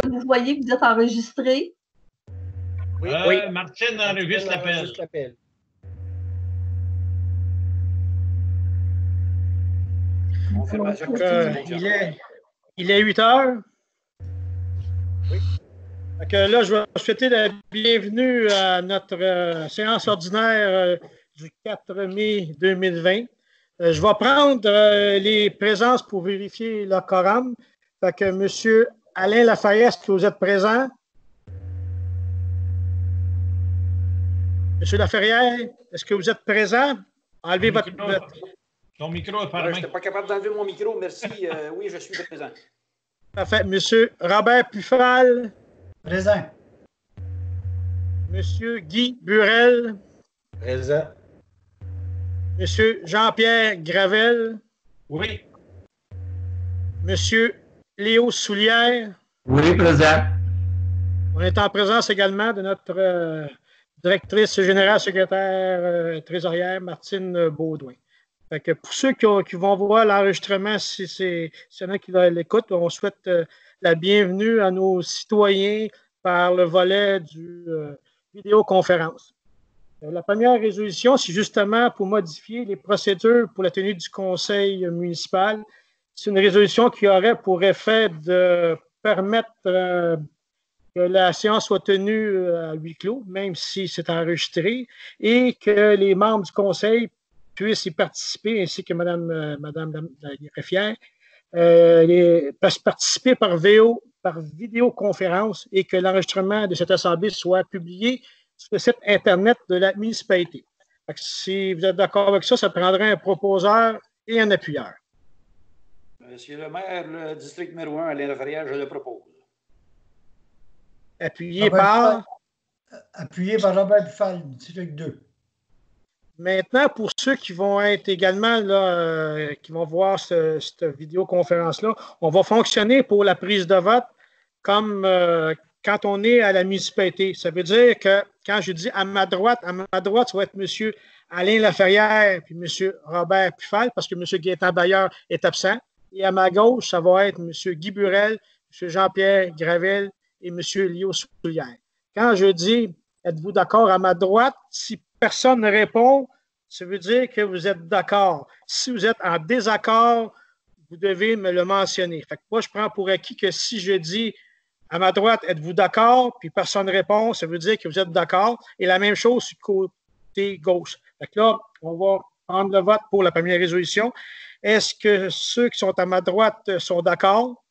que vous voyez que vous êtes enregistré? Oui. Martine enregistre l'appel. Confirmation. Il est 8 heures. Oui. Donc, là, je vais souhaiter la bienvenue à notre séance ordinaire du 4 mai 2020. Je vais prendre les présences pour vérifier le quorum. Fait que M. Alain Lafarrière, est-ce que vous êtes présent? M. Lafarrière, est-ce que vous êtes présent? Enlevez votre... Ton micro est fermé. Je n'étais pas capable d'enlever mon micro, merci. Oui, je suis présent. Parfait. M. Robert Pufal. Présent. M. Guy Burel. Présent. M. Jean-Pierre Gravel. Oui. M. Léo Soulière. Oui, présent. On est en présence également de notre directrice générale, secrétaire trésorière, Martine Baudouin. Fait que pour ceux qui vont voir l'enregistrement, si y en a qui l'écoutent, on souhaite la bienvenue à nos citoyens par le volet du vidéoconférence. La première résolution, c'est justement pour modifier les procédures pour la tenue du conseil municipal. C'est une résolution qui aurait pour effet de permettre que la séance soit tenue à huis clos, même si c'est enregistré, et que les membres du conseil puissent y participer, ainsi que Mme la greffière, peuvent participer par vidéoconférence et que l'enregistrement de cette assemblée soit publié sur le site Internet de la municipalité. Si vous êtes d'accord avec ça, ça prendrait un proposeur et un appuyeur. Monsieur le maire, le district numéro 1, Alain Lafarrière, je le propose. Appuyé par Robert Pufal, district 2. Maintenant, pour ceux qui vont être également là, qui vont voir cette vidéoconférence-là, on va fonctionner pour la prise de vote comme quand on est à la municipalité. Ça veut dire que quand je dis à ma droite, ça va être M. Alain Laferrière puis M. Robert Pufal, parce que M. Gaétan Bailleur est absent. Et à ma gauche, ça va être M. Guy Burel, M. Jean-Pierre Gravel et M. Léo Soulière. Quand je dis êtes-vous d'accord à ma droite, si personne ne répond, ça veut dire que vous êtes d'accord. Si vous êtes en désaccord, vous devez me le mentionner. Fait que moi, je prends pour acquis que si je dis à ma droite, êtes-vous d'accord, puis personne ne répond, ça veut dire que vous êtes d'accord. Et la même chose sur le côté gauche. Fait que là, on va prendre le vote pour la première résolution. Est-ce que ceux qui sont à ma droite sont d'accord?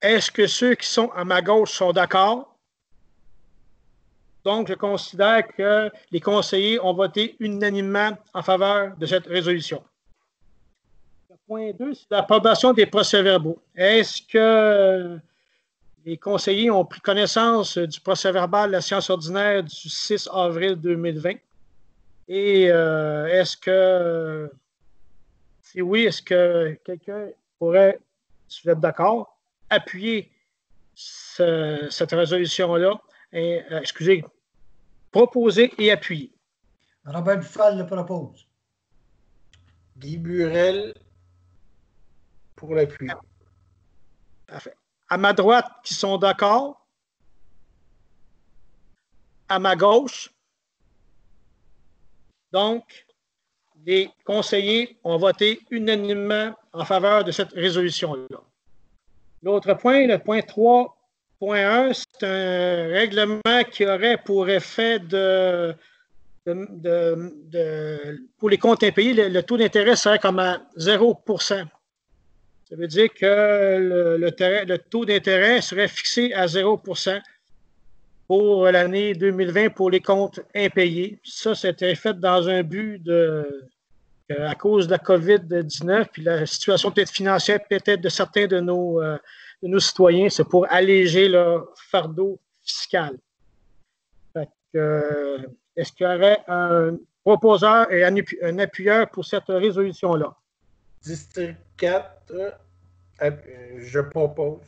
Est-ce que ceux qui sont à ma gauche sont d'accord? Donc, je considère que les conseillers ont voté unanimement en faveur de cette résolution. Le point 2, c'est l'approbation des procès-verbaux. Est-ce que les conseillers ont pris connaissance du procès-verbal de la séance ordinaire du 6 avril 2020? Et est-ce que, si oui, est-ce que quelqu'un pourrait, si vous êtes d'accord, appuyer cette résolution-là? Excusez, proposer et appuyer. Robert Pufal le propose. Guy Burel pour l'appui. Parfait. À ma droite, qui sont d'accord? À ma gauche? Donc, les conseillers ont voté unanimement en faveur de cette résolution-là. L'autre point, le point 3.1, c'est un règlement qui aurait pour effet pour les comptes impayés, le taux d'intérêt serait comme à 0%. Ça veut dire que le taux d'intérêt serait fixé à 0% pour l'année 2020 pour les comptes impayés. Ça, c'était fait dans un but à cause de la COVID-19 puis la situation peut-être financière peut-être de certains de nos citoyens, c'est pour alléger leur fardeau fiscal. Fait que, est-ce qu'il y aurait un proposeur et un appuyeur pour cette résolution-là? District 4, je propose.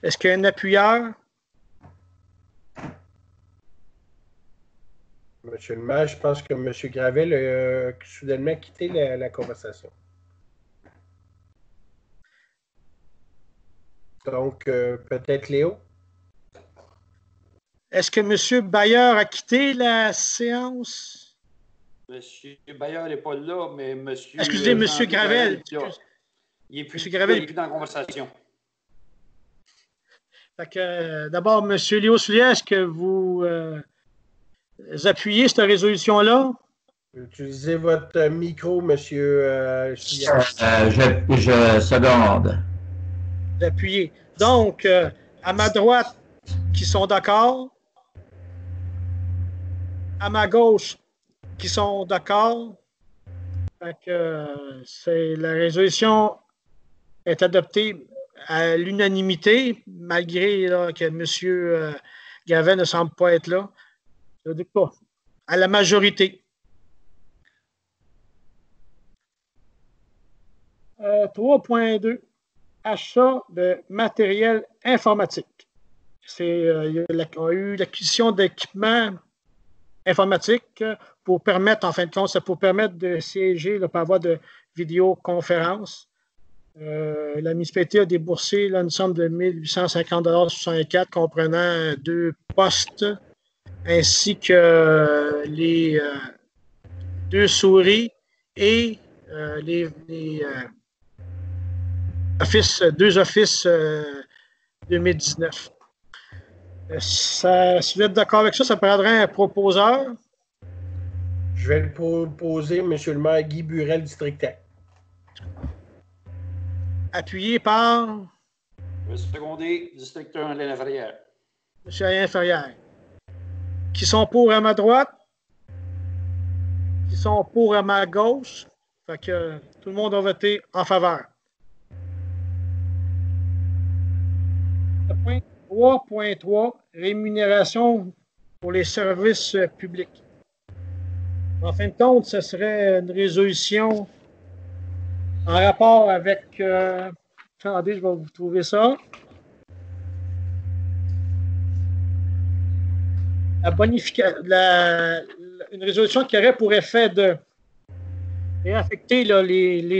Est-ce qu'il y a un appuyeur? Monsieur le maire, je pense que M. Gravel a soudainement quitté la conversation. Donc, peut-être Léo? Est-ce que M. Bailleur a quitté la séance? Monsieur Bailleur n'est pas là, mais monsieur. Excusez, M. Gravel. Il n'est plus, Monsieur Gravel. il est plus dans la conversation. D'abord, M. Léo Soulier, est-ce que vous appuyez cette résolution-là? Utilisez votre micro, monsieur Soulier. Je seconde. Vous appuyez. Donc, à ma droite, qui sont d'accord. À ma gauche, qui sont d'accord. La résolution est adoptée à l'unanimité, malgré là, que M. Gravel ne semble pas être là. Je ne dis pas. À la majorité. 3.2. Achat de matériel informatique. Il y a eu l'acquisition d'équipements informatiques pour permettre, en fin de compte, c'est pour permettre de siéger là, par voie de vidéoconférence. La municipalité a déboursé là, une somme de 1 850,64 comprenant 2 postes ainsi que les 2 souris et les 2 offices 2019. Si vous êtes d'accord avec ça, ça prendrait un proposeur. Je vais le proposer, M. le maire Guy Burel, District 4. Appuyé par Je vais seconder, District 1, Alain Laferrière. M. Alain Ferrière. Qui sont pour à ma droite? Qui sont pour à ma gauche? Fait que tout le monde a voté en faveur. 3.3, rémunération pour les services publics. En fin de compte, ce serait une résolution en rapport avec... attendez, je vais vous trouver ça. Une résolution qui aurait pour effet de réaffecter là,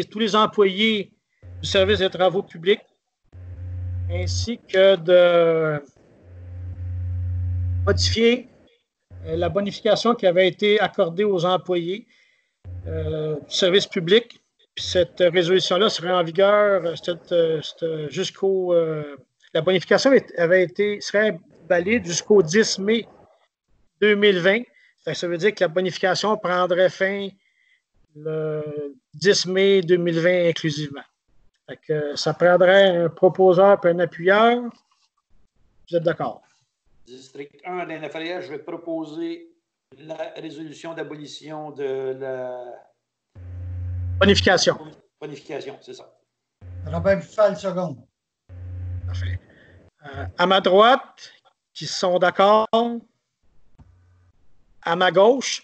tous les employés du service des travaux publics ainsi que de modifier la bonification qui avait été accordée aux employés du service public. Puis cette résolution-là serait en vigueur jusqu'au... la bonification serait valide jusqu'au 10 mai 2020. Ça veut dire que la bonification prendrait fin le 10 mai 2020 inclusivement. Ça prendrait un proposeur et un appuyeur. Vous êtes d'accord? District 1, Alain Laferrière, je vais proposer la résolution d'abolition de la... Bonification. Bonification, c'est ça. Robert Buffal, seconde. Parfait. À ma droite, qui sont d'accord. À ma gauche,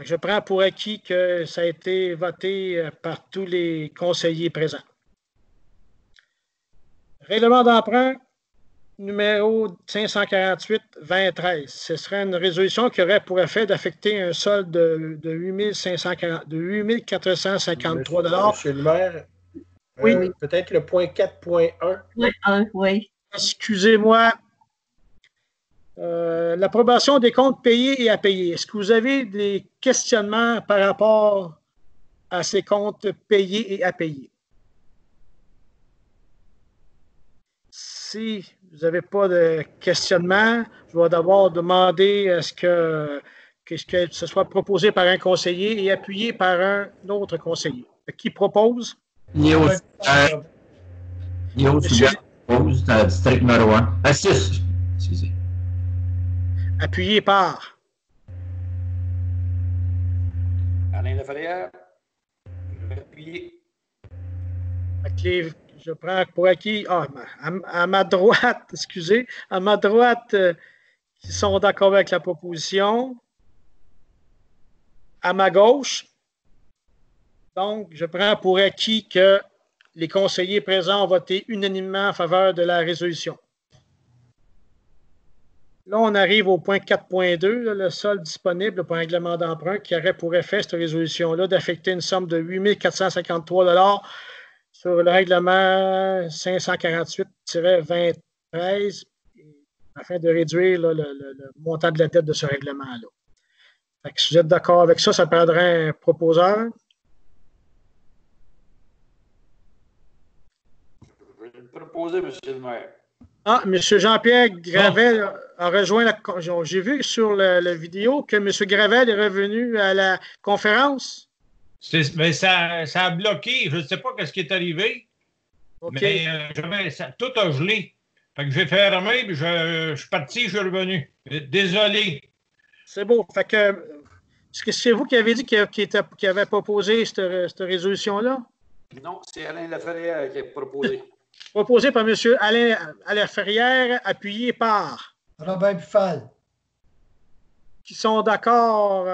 je prends pour acquis que ça a été voté par tous les conseillers présents. Règlement d'emprunt numéro 548-2013. Ce serait une résolution qui aurait pour effet d'affecter un solde de 8 453 $. Monsieur le maire, oui. Peut-être le point 4.1. Oui, oui. Excusez-moi. L'approbation des comptes payés et à payer. Est-ce que vous avez des questionnements par rapport à ces comptes payés et à payer? Si vous n'avez pas de questionnement, je vais d'abord demander à ce que ce soit proposé par un conseiller et appuyé par un autre conseiller. Qui propose? Léo Soulier propose dans le district numéro 1. 6. Excusez. Appuyé par Alain Laferrière, je vais appuyer. Je prends pour acquis à ma droite, excusez, à ma droite, qui sont d'accord avec la proposition. À ma gauche, donc, je prends pour acquis que les conseillers présents ont voté unanimement en faveur de la résolution. Là, on arrive au point 4.2, le solde disponible pour un règlement d'emprunt qui aurait pour effet, cette résolution-là, d'affecter une somme de 8 453 sur le règlement 548-2013 afin de réduire là, le montant de la dette de ce règlement-là. Si vous êtes d'accord avec ça, ça prendrait un proposeur. Je vais le proposer, M. le maire. Ah, M. Jean-Pierre Gravel a rejoint la... J'ai vu sur la vidéo que M. Gravel est revenu à la conférence. Mais ça a bloqué. Je ne sais pas ce qui est arrivé. Okay. Mais tout a gelé. Fait que j'ai fermé, puis je suis parti, je suis revenu. Désolé. C'est beau. Fait que est-ce que c'est vous qui avez dit qu'il avait proposé cette résolution-là? Non, c'est Alain Laferrière qui a proposé. Proposé par M. Alain Laferrière, appuyé par Robert Buffal. Qui sont d'accord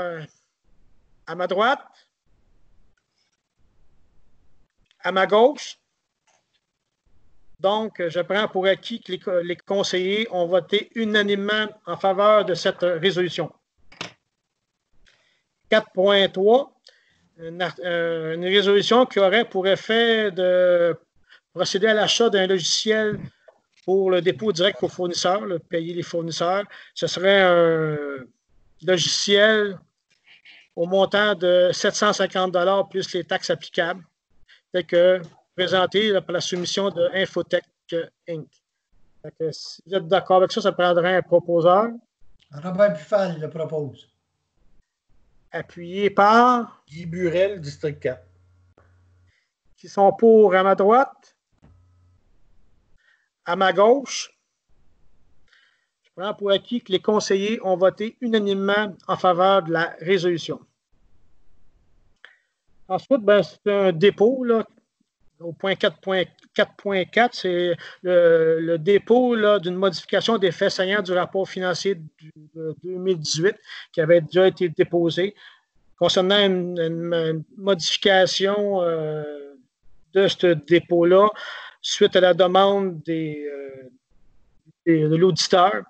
à ma droite, à ma gauche. Donc, je prends pour acquis que les conseillers ont voté unanimement en faveur de cette résolution. 4.3, une résolution qui aurait pour effet de procéder à l'achat d'un logiciel pour le dépôt direct aux fournisseurs, payer les fournisseurs. Ce serait un logiciel au montant de 750 $ plus les taxes applicables, tel que présenté par la soumission de Infotech Inc. Si vous êtes d'accord avec ça, ça prendrait un proposeur. Robert Buffal le propose. Appuyé par Guy Burel, District 4. Qui sont pour à ma droite, à ma gauche. Je prends pour acquis que les conseillers ont voté unanimement en faveur de la résolution. Ensuite, c'est un dépôt, là, au point 4.4, c'est le dépôt d'une modification des faits saillants du rapport financier de 2018 qui avait déjà été déposé concernant une modification de ce dépôt-là suite à la demande de l'auditeur.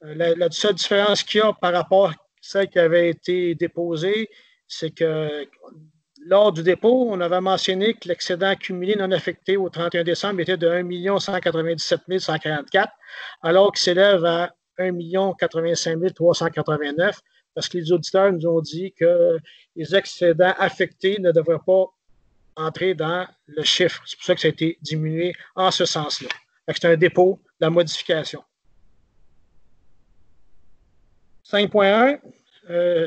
La seule différence qu'il y a par rapport à celle qui avait été déposée, c'est que lors du dépôt, on avait mentionné que l'excédent accumulé non affecté au 31 décembre était de 1 197 144, alors qu'il s'élève à 1 085 389, parce que les auditeurs nous ont dit que les excédents affectés ne devraient pas entrer dans le chiffre. C'est pour ça que ça a été diminué en ce sens-là. C'est un dépôt, la modification. 5.1.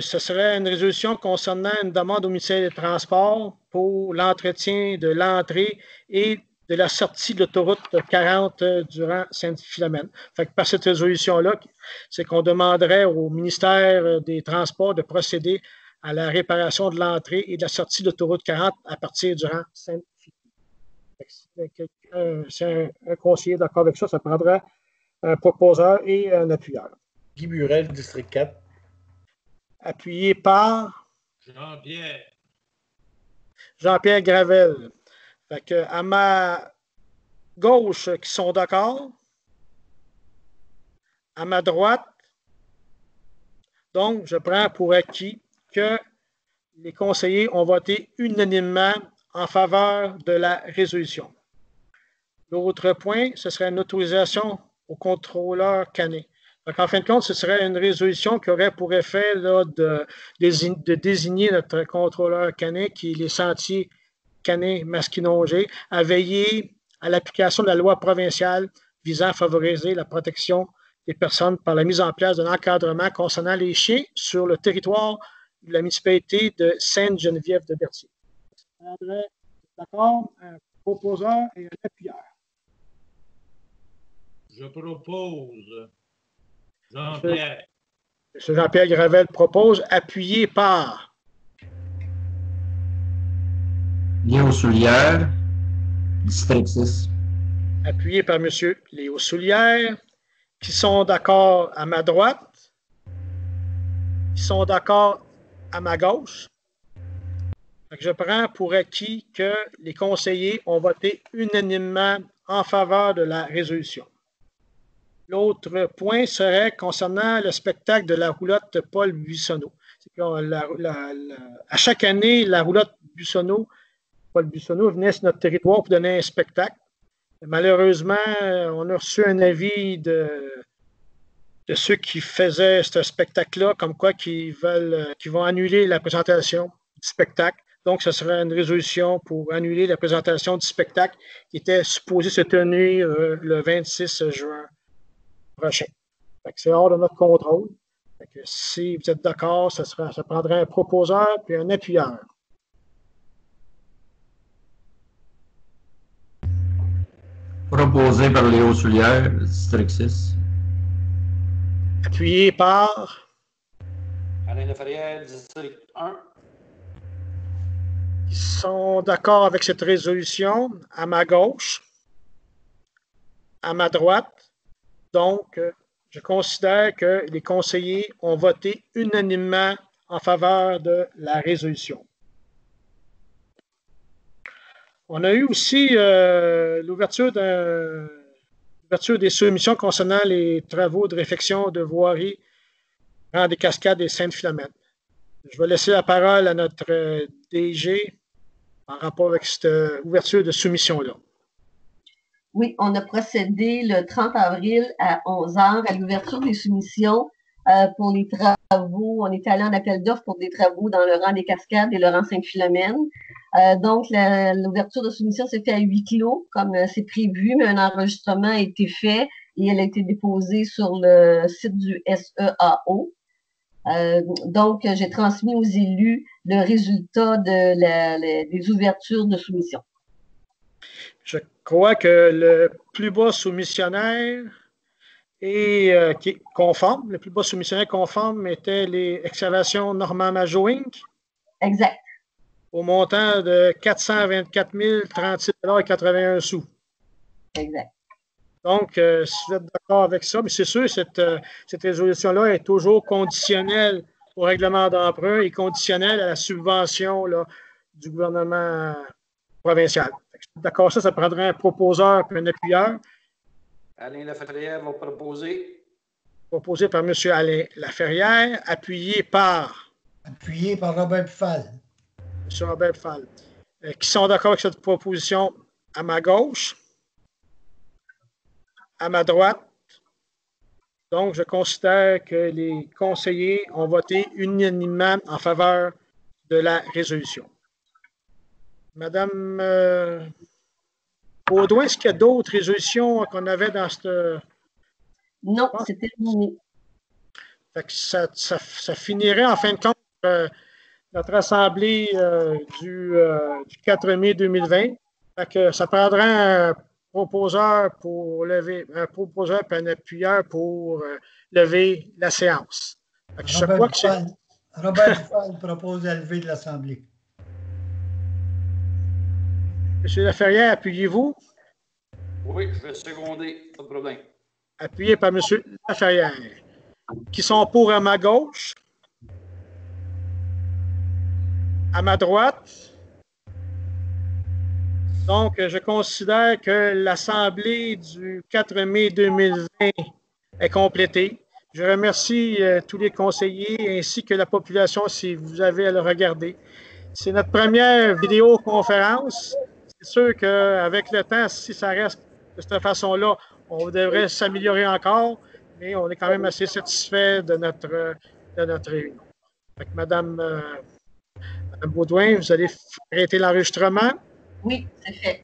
Ce serait une résolution concernant une demande au ministère des Transports pour l'entretien de l'entrée et de la sortie de l'autoroute 40 durant Sainte-Philomène. Par cette résolution-là, c'est qu'on demanderait au ministère des Transports de procéder à la réparation de l'entrée et de la sortie de l'autoroute 40 à partir durant Sainte-Philomène. C'est un conseiller d'accord avec ça, ça prendrait un proposeur et un appuyeur. Guy Burel, District 4. Appuyé par Jean-Pierre Gravel. À ma gauche, qui sont d'accord. À ma droite, donc, je prends pour acquis que les conseillers ont voté unanimement en faveur de la résolution. L'autre point, ce serait une autorisation au contrôleur Canet. En fin de compte, ce serait une résolution qui aurait pour effet là, de désigner notre contrôleur Canet, qui est les sentiers Canet-Masquinongé, à veiller à l'application de la loi provinciale visant à favoriser la protection des personnes par la mise en place d'un encadrement concernant les chiens sur le territoire de la municipalité de Sainte-Geneviève-de-Berthier. D'accord? Un proposeur et un appuyeur. Je propose. Jean-Pierre. M. Jean-Pierre Gravel propose, appuyé par Léo Soulière, District 6. Appuyé par M. Léo Soulière, qui sont d'accord à ma droite, qui sont d'accord à ma gauche. Je prends pour acquis que les conseillers ont voté unanimement en faveur de la résolution. L'autre point serait concernant le spectacle de la roulotte Paul Buissonneau. À chaque année, la roulotte Paul Buissonneau venait sur notre territoire pour donner un spectacle. Malheureusement, on a reçu un avis de ceux qui faisaient ce spectacle-là, comme quoi qu'ils vont annuler la présentation du spectacle. Donc, ce serait une résolution pour annuler la présentation du spectacle qui était supposé se tenir le 26 juin prochain. C'est hors de notre contrôle. Si vous êtes d'accord, ça prendrait un proposeur puis un appuyeur. Proposé par Léo Soulière, district 6. Appuyé par Alain Laferrière, district 1. Ils sont d'accord avec cette résolution à ma gauche, à ma droite. Donc, je considère que les conseillers ont voté unanimement en faveur de la résolution. On a eu aussi l'ouverture des soumissions concernant les travaux de réfection de voirie rang des Cascades et Sainte-Philomène. Je vais laisser la parole à notre DG en rapport avec cette ouverture de soumission-là. Oui, on a procédé le 30 avril à 11 h à l'ouverture des soumissions pour les travaux. On est allé en appel d'offres pour des travaux dans le rang des Cascades et le rang Sainte-Philomène. Donc, l'ouverture de soumission s'est faite à huis clos, comme c'est prévu, mais un enregistrement a été fait et elle a été déposée sur le site du SEAO. Donc, j'ai transmis aux élus le résultat des ouvertures de soumission. Je crois que le plus bas soumissionnaire qui est conforme, le plus bas soumissionnaire conforme était les excavations Normand Majo Inc. Exact. Au montant de 424 036,81 $. Exact. Donc, si vous êtes d'accord avec ça, mais c'est sûr, cette résolution-là est toujours conditionnelle au règlement d'emprunt et conditionnelle à la subvention là, du gouvernement provincial. D'accord, ça prendrait un proposeur et un appuyeur. Alain Laferrière va proposer. Proposé par M. Alain Laferrière, appuyé par Robert Bufal. M. Robert Bufal. Qui sont d'accord avec cette proposition à ma gauche, à ma droite. Donc, je considère que les conseillers ont voté unanimement en faveur de la résolution. Madame Baudouin, est-ce qu'il y a d'autres résolutions qu'on avait dans cette... Non, c'est terminé. Fait que ça finirait en fin de compte notre assemblée du 4 mai 2020. Fait que ça prendrait un proposeur et un appuyeur pour lever la séance. Fait que Robert Bufal propose de lever de l'Assemblée. M. Laferrière, appuyez-vous. Oui, je vais seconder, pas de problème. Appuyé par M. Laferrière. Qui sont pour à ma gauche, à ma droite. Donc, je considère que l'Assemblée du 4 mai 2020 est complétée. Je remercie tous les conseillers ainsi que la population si vous avez à le regarder. C'est notre première vidéoconférence. C'est sûr qu'avec le temps, si ça reste de cette façon-là, on devrait s'améliorer encore, mais on est quand même assez satisfait de notre réunion. Donc, Madame Baudouin, vous allez arrêter l'enregistrement. Oui, c'est fait.